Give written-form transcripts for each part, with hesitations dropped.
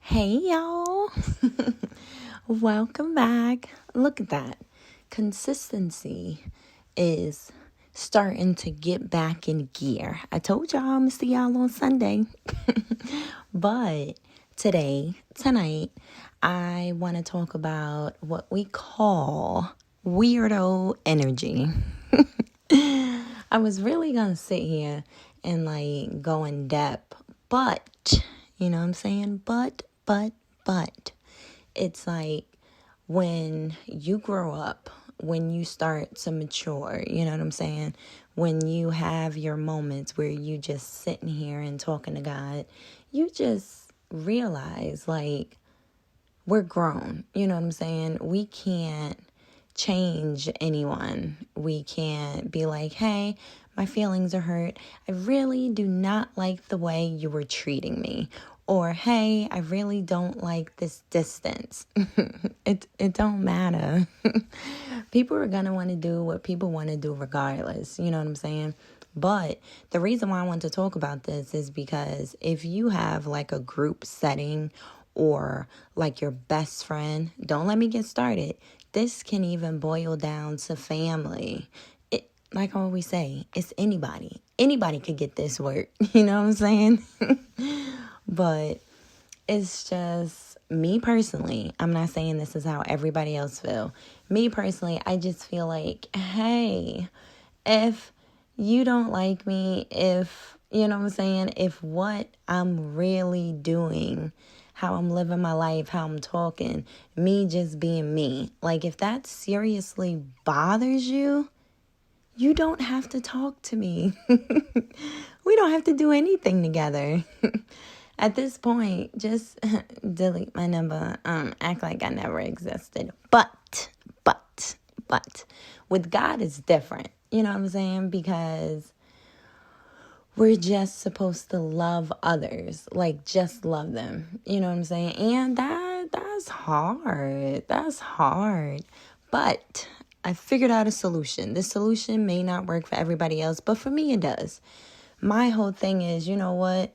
Hey y'all, welcome back. Look at that. Consistency is starting to get back in gear. I told y'all I'm gonna see y'all on Sunday. But tonight, I want to talk about what we call Weirdo Energy. I was really gonna sit here and go in depth, but you know what I'm saying? But it's like when you grow up, when you start to mature, you know what I'm saying? When you have your moments where you just sitting here and talking to God, you just realize we're grown. You know what I'm saying? We can't change anyone. We can't be like, hey, my feelings are hurt. I really do not like the way you were treating me. Or, hey, I really don't like this distance. It don't matter. People are going to want to do what people want to do regardless. You know what I'm saying? But the reason why I want to talk about this is because if you have like a group setting or like your best friend, don't let me get started. This can even boil down to family. Like I always say, it's anybody. Anybody could get this work. You know what I'm saying? But it's just me personally. I'm not saying this is how everybody else feel. Me personally, I just feel like, hey, if you don't like me, if, you know what I'm saying, if what I'm really doing, how I'm living my life, how I'm talking, me just being me, like if that seriously bothers you, you don't have to talk to me. We don't have to do anything together. At this point, just delete my number. Act like I never existed. But, with God, it's different. You know what I'm saying? Because we're just supposed to love others. Like, just love them. You know what I'm saying? And that's hard. That's hard. But I figured out a solution. This solution may not work for everybody else, but for me, it does. My whole thing is, you know what?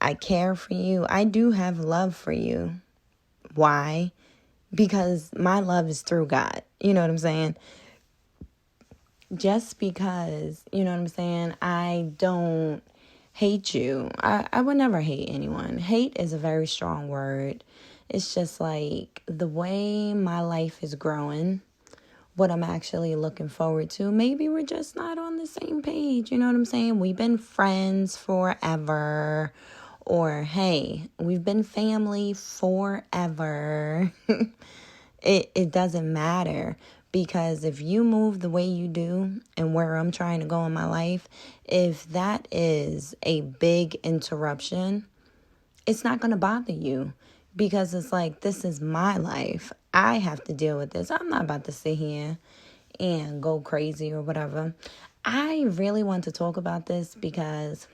I care for you. I do have love for you. Why? Because my love is through God. You know what I'm saying? Just because, you know what I'm saying, I don't hate you. I would never hate anyone. Hate is a very strong word. It's just like the way my life is growing, what I'm actually looking forward to. Maybe we're just not on the same page. You know what I'm saying? We've been friends forever. Or, hey, we've been family forever. It doesn't matter. Because if you move the way you do and where I'm trying to go in my life, if that is a big interruption, it's not going to bother you. Because it's like, this is my life. I have to deal with this. I'm not about to sit here and go crazy or whatever. I really want to talk about this because,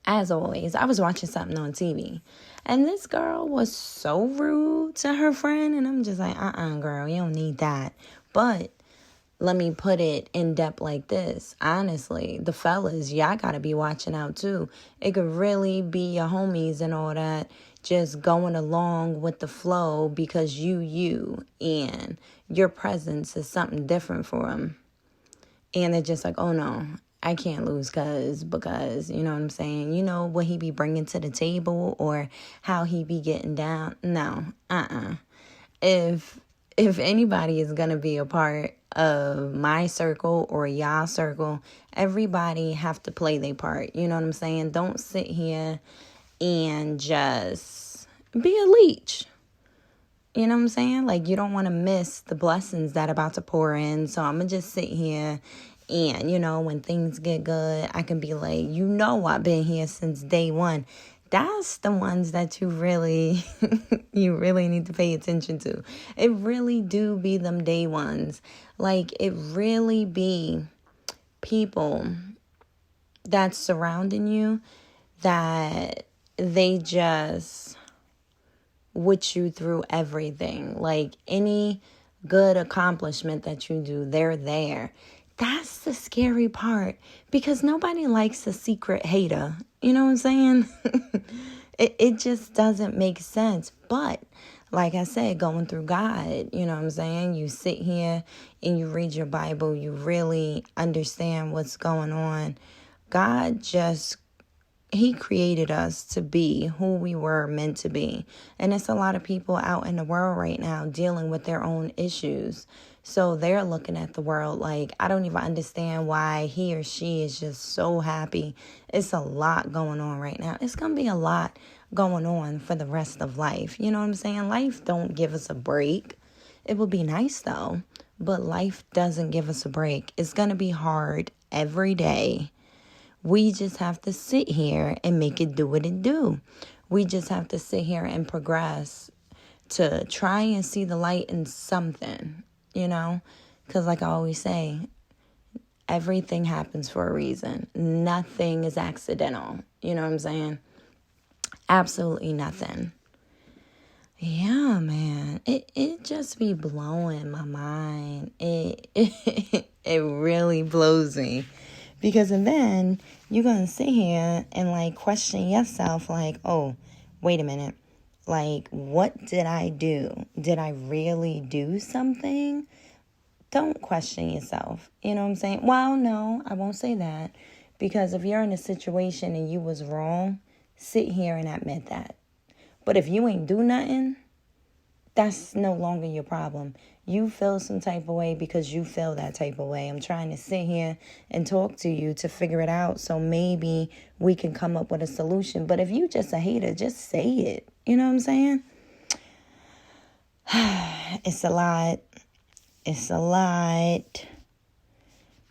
as always, I was watching something on TV. And this girl was so rude to her friend. And I'm just like, girl, you don't need that. But let me put it in depth like this. Honestly, the fellas, y'all got to be watching out too. It could really be your homies and all that just going along with the flow because you and your presence is something different for them. And they're just like, oh no, I can't lose because, you know what I'm saying? You know what he be bringing to the table or how he be getting down? No, If anybody is going to be a part of my circle or y'all circle, everybody have to play their part. You know what I'm saying? Don't sit here and just be a leech. You know what I'm saying? Like, you don't want to miss the blessings that are about to pour in. So I'm going to just sit here and, you know, when things get good, I can be like, you know, I've been here since day one. That's the ones that you really need to pay attention to. It really do be them day ones. Like, it really be people that's surrounding you that they just with you through everything. Like, any good accomplishment that you do, they're there. That's the scary part because nobody likes a secret hater. You know what I'm saying? It just doesn't make sense. But like I said, going through God, you know what I'm saying? You sit here and you read your Bible, you really understand what's going on. God just, He created us to be who we were meant to be. And it's a lot of people out in the world right now dealing with their own issues. So they're looking at the world like, I don't even understand why he or she is just so happy. It's a lot going on right now. It's going to be a lot going on for the rest of life. You know what I'm saying? Life don't give us a break. It would be nice though, but life doesn't give us a break. It's going to be hard every day. We just have to sit here and make it do what it do. We just have to sit here and progress to try and see the light in something, you know? Because like I always say, everything happens for a reason. Nothing is accidental. You know what I'm saying? Absolutely nothing. Yeah, man. It just be blowing my mind. It really blows me. Because then you're going to sit here and like question yourself like, oh, wait a minute. Like, what did I do? Did I really do something? Don't question yourself. You know what I'm saying? Well, no, I won't say that. Because if you're in a situation and you was wrong, sit here and admit that. But if you ain't do nothing, that's no longer your problem. You feel some type of way because you feel that type of way. I'm trying to sit here and talk to you to figure it out so maybe we can come up with a solution. But if you just a hater, just say it. You know what I'm saying? It's a lot. It's a lot.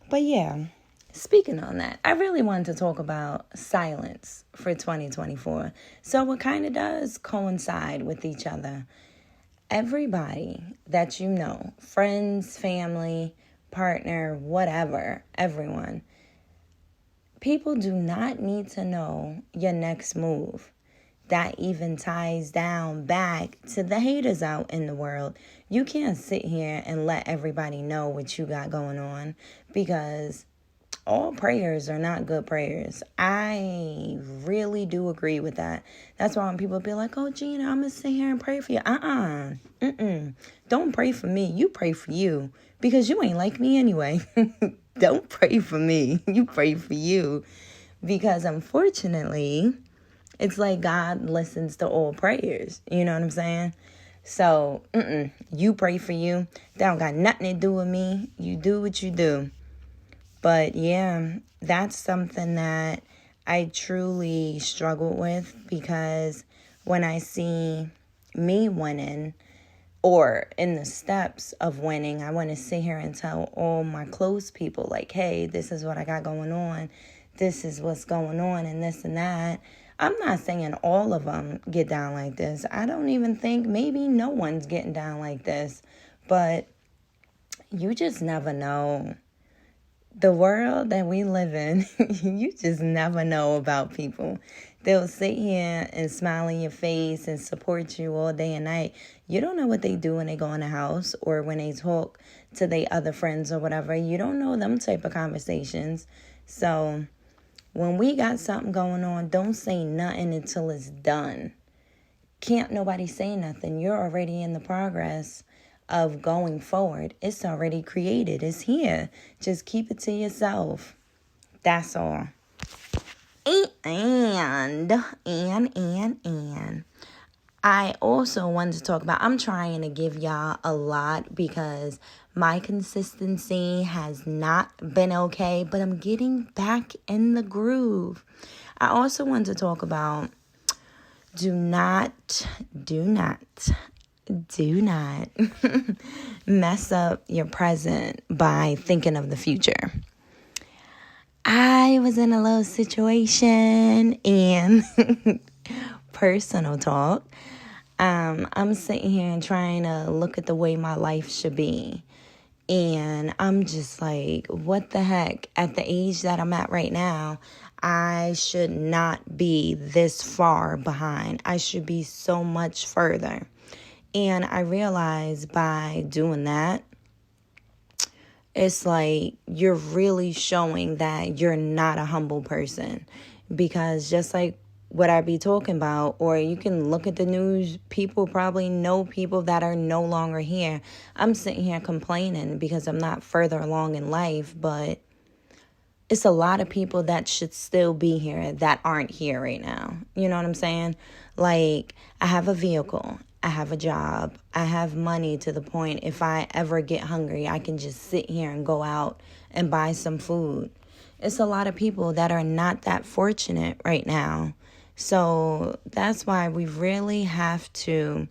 But yeah, speaking on that, I really wanted to talk about silence for 2024. So it kind of does coincide with each other. Everybody that you know, friends, family, partner, whatever, everyone, people do not need to know your next move. That even ties down back to the haters out in the world. You can't sit here and let everybody know what you got going on because all prayers are not good prayers. I really do agree with that. That's why when people be like, oh, Gina, I'm going to sit here and pray for you. Don't pray for me. You pray for you because you ain't like me anyway. Don't pray for me. You pray for you because unfortunately, it's like God listens to all prayers. You know what I'm saying? So, you pray for you. That don't got nothing to do with me. You do what you do. But yeah, that's something that I truly struggle with because when I see me winning or in the steps of winning, I want to sit here and tell all my close people like, hey, this is what I got going on. This is what's going on and this and that. I'm not saying all of them get down like this. I don't even think maybe no one's getting down like this. But you just never know. The world that we live in, you just never know about people. They'll sit here and smile in your face and support you all day and night. You don't know what they do when they go in the house or when they talk to their other friends or whatever. You don't know them type of conversations. So when we got something going on, don't say nothing until it's done. Can't nobody say nothing. You're already in the progress of going forward. It's already created. It's here. Just keep it to yourself. That's all. And I also wanted to talk about, I'm trying to give y'all a lot because my consistency has not been okay, but I'm getting back in the groove. I also wanted to talk about do not mess up your present by thinking of the future. I was in a little situation and personal talk. I'm sitting here and trying to look at the way my life should be. And I'm just like, what the heck? At the age that I'm at right now, I should not be this far behind. I should be so much further. And I realized by doing that, it's like you're really showing that you're not a humble person. Because just like what I be talking about, or you can look at the news. People probably know people that are no longer here. I'm sitting here complaining because I'm not further along in life, but it's a lot of people that should still be here that aren't here right now. You know what I'm saying? Like, I have a vehicle, I have a job, I have money to the point if I ever get hungry, I can just sit here and go out and buy some food. It's a lot of people that are not that fortunate right now. So that's why we really have to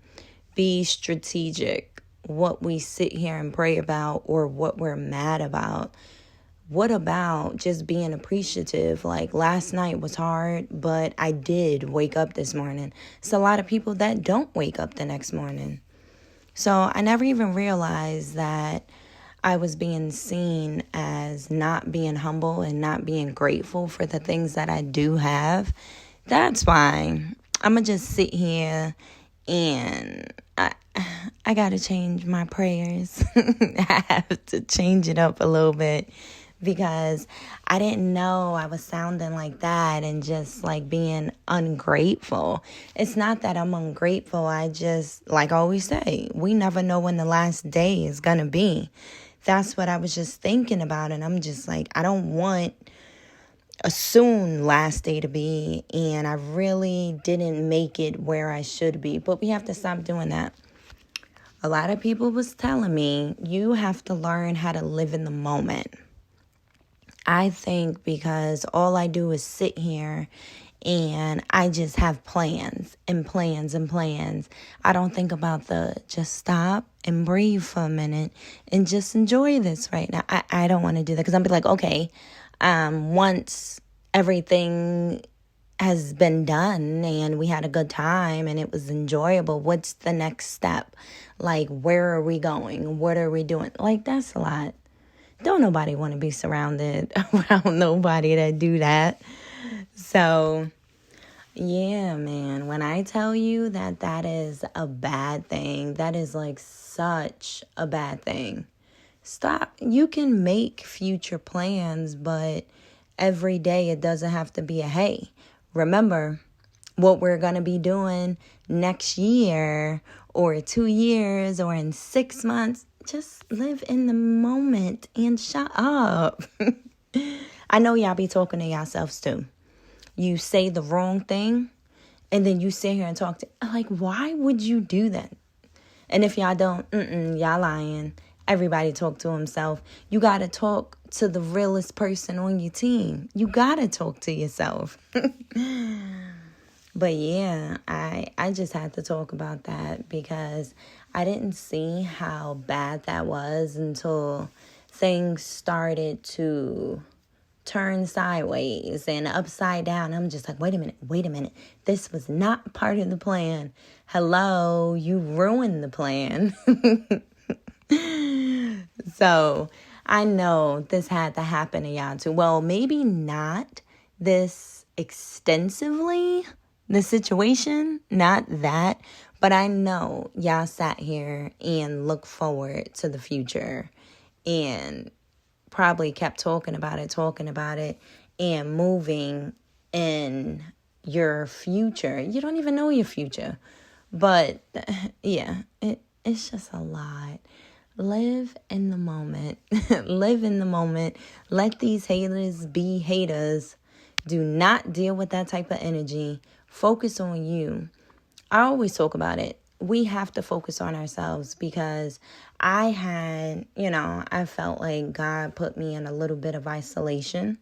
be strategic what we sit here and pray about or what we're mad about. What about just being appreciative? Like, last night was hard, but I did wake up this morning. It's a lot of people that don't wake up the next morning. So I never even realized that I was being seen as not being humble and not being grateful for the things that I do have. That's why I'm going to just sit here and I got to change my prayers. I have to change it up a little bit because I didn't know I was sounding like that and just like being ungrateful. It's not that I'm ungrateful. I just, like I always say, we never know when the last day is going to be. That's what I was just thinking about. And I'm just like, I don't want a soon last day to be. And I really didn't make it where I should be. But we have to stop doing that. A lot of people was telling me, you have to learn how to live in the moment. I think because all I do is sit here and I just have plans and plans and plans. I don't think about just stop and breathe for a minute and just enjoy this right now. I don't want to do that because I'm be like, okay, once everything has been done and we had a good time and it was enjoyable, what's the next step? Like, where are we going? What are we doing? Like, that's a lot. Don't nobody want to be surrounded around nobody that do that. So, yeah, man, when I tell you that that is a bad thing, that is like such a bad thing. Stop. You can make future plans, but every day it doesn't have to be a hey. Remember what we're going to be doing next year or 2 years or in 6 months. Just live in the moment and shut up. I know y'all be talking to yourselves too. You say the wrong thing and then you sit here and talk to, like, why would you do that? And if y'all don't, y'all lying. Everybody talk to himself. You got to talk to the realest person on your team. You got to talk to yourself. But yeah, I just had to talk about that because I didn't see how bad that was until things started to turn sideways and upside down. I'm just like, wait a minute. This was not part of the plan. Hello, you ruined the plan. So I know this had to happen to y'all too. Well, maybe not this extensively, the situation, not that, but I know y'all sat here and looked forward to the future and probably kept talking about it and moving in your future. You don't even know your future. But yeah, it's just a lot. Live in the moment. Live in the moment. Let these haters be haters. Do not deal with that type of energy. Focus on you. I always talk about it. We have to focus on ourselves because I felt like God put me in a little bit of isolation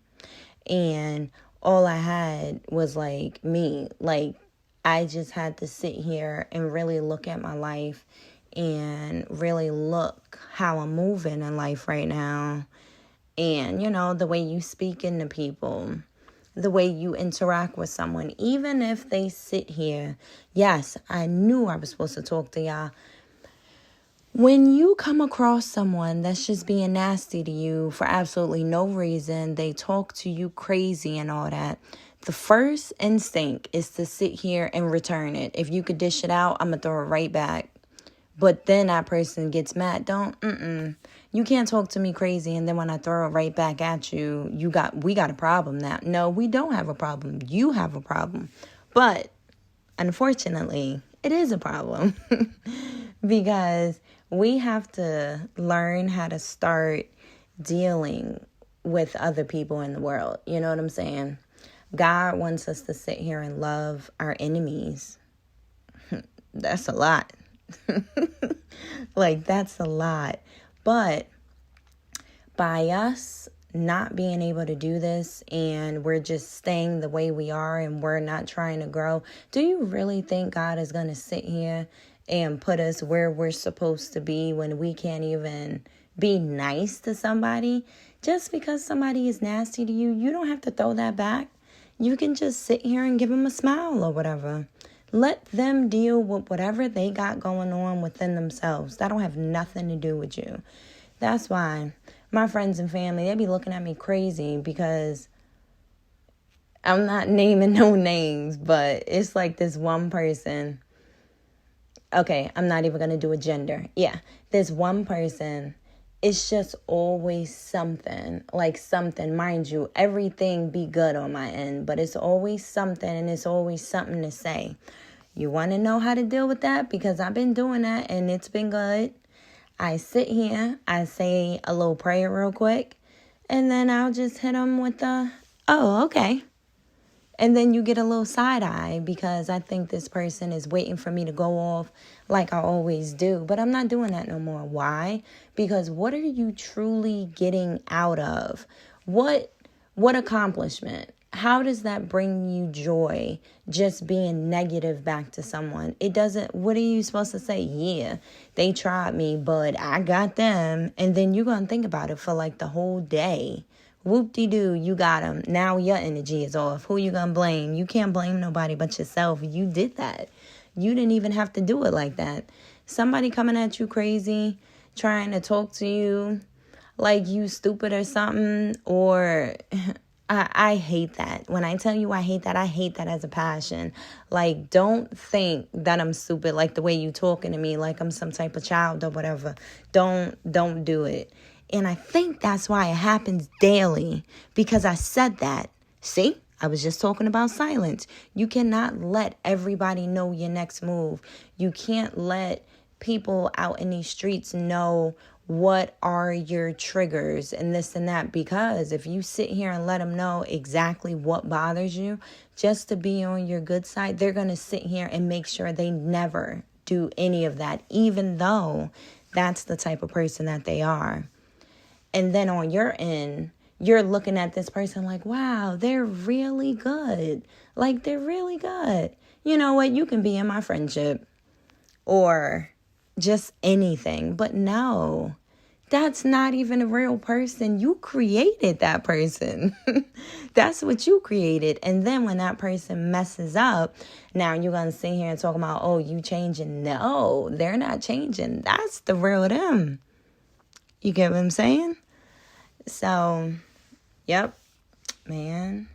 and all I had was like me. Like, I just had to sit here and really look at my life and really look how I'm moving in life right now. And, the way you speak into people, the way you interact with someone, even if they sit here. Yes, I knew I was supposed to talk to y'all. When you come across someone that's just being nasty to you for absolutely no reason, they talk to you crazy and all that, the first instinct is to sit here and return it. If you could dish it out, I'm going to throw it right back. But then that person gets mad. You can't talk to me crazy and then when I throw it right back at you, we got a problem now. No, we don't have a problem. You have a problem. But unfortunately, it is a problem because we have to learn how to start dealing with other people in the world. You know what I'm saying? God wants us to sit here and love our enemies. That's a lot. Like, that's a lot. But by us not being able to do this and we're just staying the way we are and we're not trying to grow, do you really think God is going to sit here and put us where we're supposed to be when we can't even be nice to somebody? Just because somebody is nasty to you, you don't have to throw that back. You can just sit here and give them a smile or whatever. Let them deal with whatever they got going on within themselves. That don't have nothing to do with you. That's why my friends and family, they be looking at me crazy because I'm not naming no names, but it's like this one person. Okay, I'm not even going to do a gender. Yeah, this one person, it's just always something, like something. Mind you, everything be good on my end, but it's always something and it's always something to say. You want to know how to deal with that? Because I've been doing that and it's been good. I sit here, I say a little prayer real quick, and then I'll just hit them with the, oh, okay. And then you get a little side eye because I think this person is waiting for me to go off like I always do. But I'm not doing that no more. Why? Because what are you truly getting out of? What accomplishment? How does that bring you joy, just being negative back to someone? It doesn't. What are you supposed to say? Yeah, they tried me, but I got them. And then you're going to think about it for like the whole day. Whoop-de-doo, you got them. Now your energy is off. Who you going to blame? You can't blame nobody but yourself. You did that. You didn't even have to do it like that. Somebody coming at you crazy, trying to talk to you like you stupid or something, or... I hate that. When I tell you I hate that as a passion. Like, don't think that I'm stupid, like the way you talking to me, like I'm some type of child or whatever. Don't do it. And I think that's why it happens daily, because I said that. See, I was just talking about silence. You cannot let everybody know your next move. You can't let people out in these streets know what are your triggers and this and that, because if you sit here and let them know exactly what bothers you just to be on your good side, they're going to sit here and make sure they never do any of that, even though that's the type of person that they are. And then on your end, you're looking at this person like, wow, they're really good. Like, they're really good. You know what? You can be in my friendship or just anything. But no, that's not even a real person. You created that person. That's what you created. And then when that person messes up, now you're going to sit here and talk about, oh, you changing. No, they're not changing. That's the real them. You get what I'm saying? So, yep, man,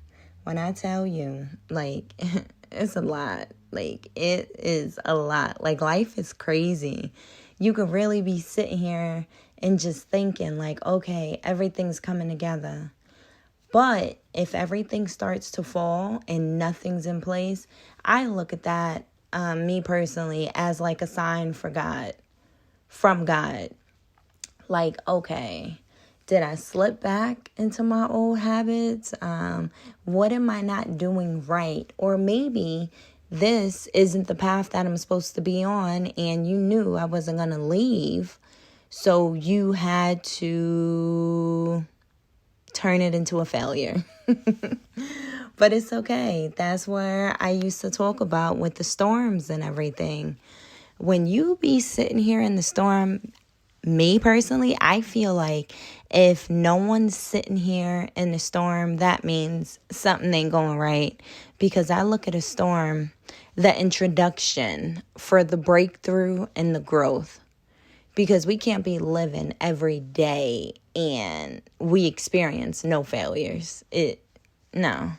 when I tell you, like, it's a lot. Like, it is a lot. Like, life is crazy. You could really be sitting here and just thinking, like, okay, everything's coming together. But if everything starts to fall and nothing's in place, I look at that, me personally, as like a sign from God. Like, okay, did I slip back into my old habits? What am I not doing right? Or maybe this isn't the path that I'm supposed to be on, and you knew I wasn't going to leave, so you had to turn it into a failure. But it's okay. That's where I used to talk about with the storms and everything. When you be sitting here in the storm, me personally, I feel like if no one's sitting here in the storm, that means something ain't going right. Because I look at a storm, the introduction for the breakthrough and the growth. Because we can't be living every day and we experience no failures. No.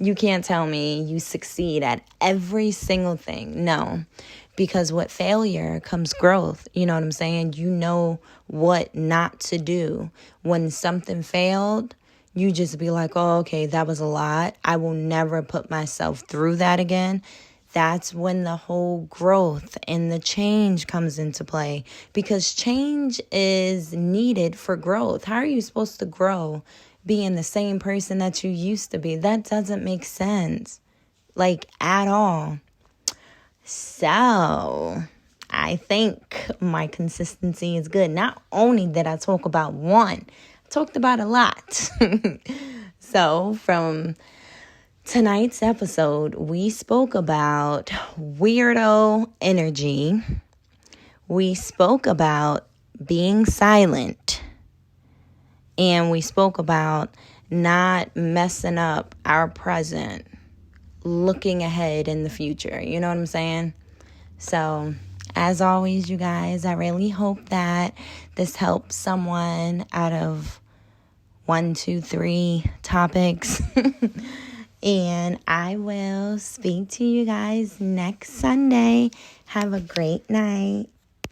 You can't tell me you succeed at every single thing. No. Because with failure comes growth. You know what I'm saying? You know what not to do. When something failed, you just be like, oh, okay, that was a lot. I will never put myself through that again. That's when the whole growth and the change comes into play, because change is needed for growth. How are you supposed to grow being the same person that you used to be? That doesn't make sense, like, at all. So I think my consistency is good. Not only did I talk about one, I talked about a lot. So from tonight's episode, we spoke about weirdo energy. We spoke about being silent. And we spoke about not messing up our present, looking ahead in the future. You know what I'm saying? So, as always, you guys, I really hope that this helps someone out of 1, 2, 3 topics. And I will speak to you guys next Sunday. Have a great night.